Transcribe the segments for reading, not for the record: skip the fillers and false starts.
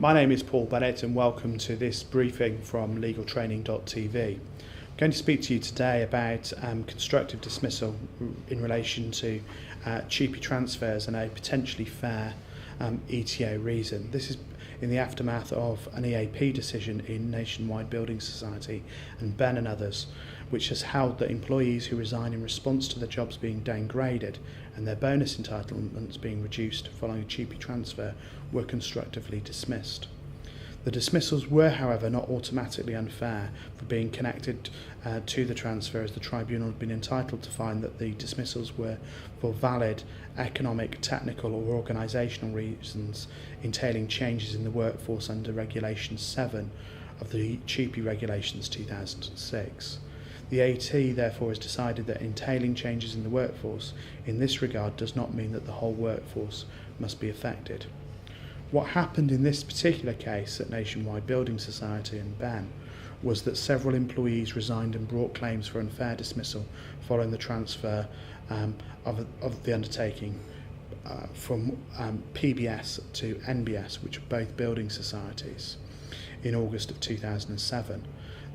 My name is Paul Bennett and welcome to this briefing from legaltraining.tv. I'm going to speak to you today about constructive dismissal in relation to TUPE transfers and a potentially fair ETO reason. This is in the aftermath of an EAP decision in Nationwide Building Society and Bennett and others, which has held that employees who resign in response to their jobs being downgraded and their bonus entitlements being reduced following a TUPE transfer were constructively dismissed. The dismissals were, however, not automatically unfair for being connected to the transfer, as the tribunal had been entitled to find that the dismissals were for valid economic, technical or organisational reasons entailing changes in the workforce under Regulation 7 of the TUPE Regulations 2006. The AT therefore has decided that entailing changes in the workforce in this regard does not mean that the whole workforce must be affected. What happened in this particular case at Nationwide Building Society and Ben was that several employees resigned and brought claims for unfair dismissal following the transfer of the undertaking from PBS to NBS, which are both building societies, in August of 2007.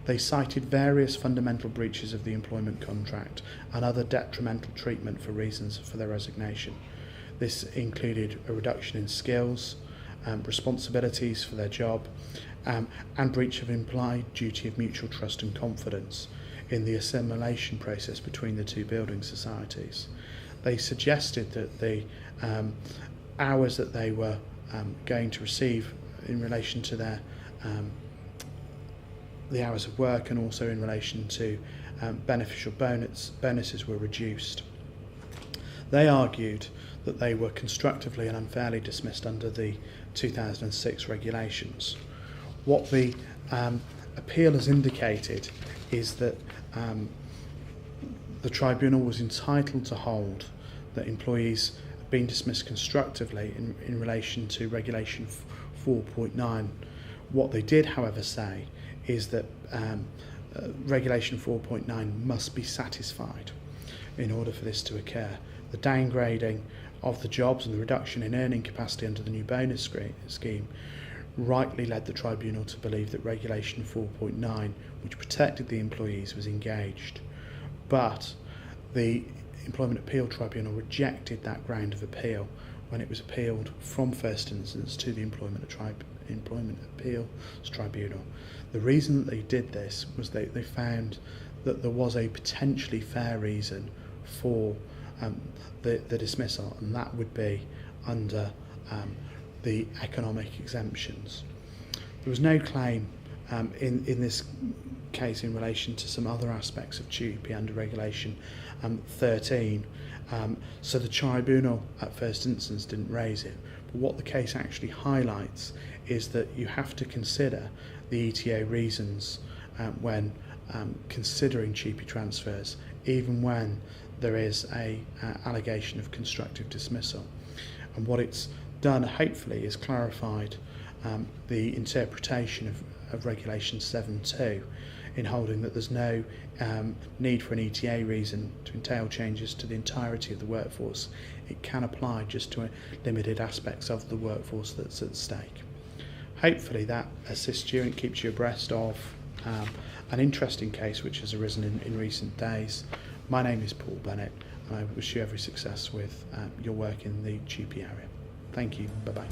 They cited various fundamental breaches of the employment contract and other detrimental treatment for reasons for their resignation. This included a reduction in skills, responsibilities for their job, and breach of implied duty of mutual trust and confidence in the assimilation process between the two building societies. They suggested that the hours that they were going to receive in relation to their the hours of work and also in relation to beneficial bonuses were reduced. They argued that they were constructively and unfairly dismissed under the 2006 regulations. What the appeal has indicated is that the tribunal was entitled to hold that employees have been dismissed constructively in relation to Regulation 4.9. What they did, however, say is that Regulation 4.9 must be satisfied in order for this to occur. The downgrading of the jobs and the reduction in earning capacity under the new bonus scheme rightly led the tribunal to believe that Regulation 4.9, which protected the employees, was engaged. But the Employment Appeal Tribunal rejected that ground of appeal when it was appealed from first instance to the Employment Appeals Tribunal. The reason that they did this was they found that there was a potentially fair reason for the dismissal, and that would be under the economic exemptions. There was no claim in this case in relation to some other aspects of TUPE under Regulation 13, so the tribunal at first instance didn't raise it. But what the case actually highlights is that you have to consider the ETO reasons when considering TUPE transfers, even when there is a allegation of constructive dismissal. And what it's done, hopefully, is clarified the interpretation of Regulation 7.2 in holding that there's no need for an ETA reason to entail changes to the entirety of the workforce. It can apply just to limited aspects of the workforce that's at stake. Hopefully that assists you and keeps you abreast of an interesting case which has arisen in recent days. My name is Paul Bennett and I wish you every success with your work in the TUPE area. Thank you. Bye-bye.